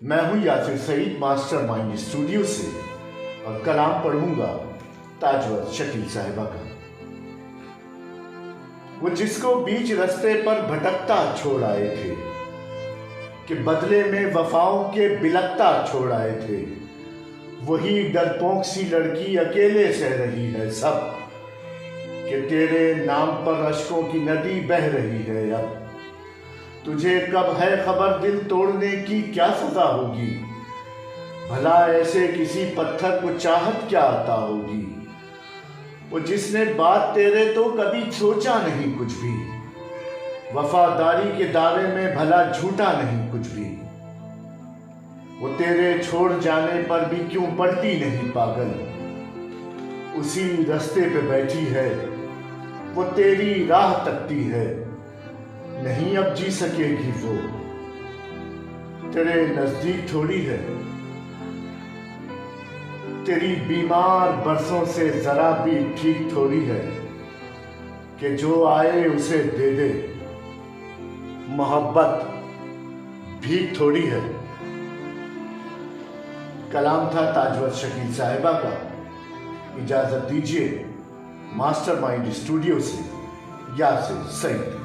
मैं हूं Yasir Saeed mastermind studio से और कलाम पढ़ूंगा ताजवर शकील साहिबा का। वो जिसको बीच रास्ते पर भटकता छोड़ आए थे कि बदले में वफाओं के बिलकता छोड़ आए थे, वही डरपोक सी लड़की अकेले सह रही है सब कि तेरे नाम पर अश्कों की नदी बह रही है। अब तुझे कब है खबर दिल तोड़ने की क्या सजा होगी, भला ऐसे किसी पत्थर को चाहत क्या आता होगी। वो जिसने बात तेरे तो कभी सोचा नहीं कुछ भी, वफादारी के दावे में भला झूठा नहीं कुछ भी। वो तेरे छोड़ जाने पर भी क्यों पलटी नहीं पागल, उसी रास्ते पे बैठी है वो तेरी राह तकती है। नहीं अब जी सकेगी वो, तेरे नजदीक थोड़ी है। तेरी बीमार बरसों से जरा भी ठीक थोड़ी है कि जो आए उसे दे दे। मोहब्बत भीख थोड़ी है। कलाम था ताजवर शकील साहिबा का। इजाजत दीजिए मास्टरमाइंड स्टूडियो से यासिर सईद।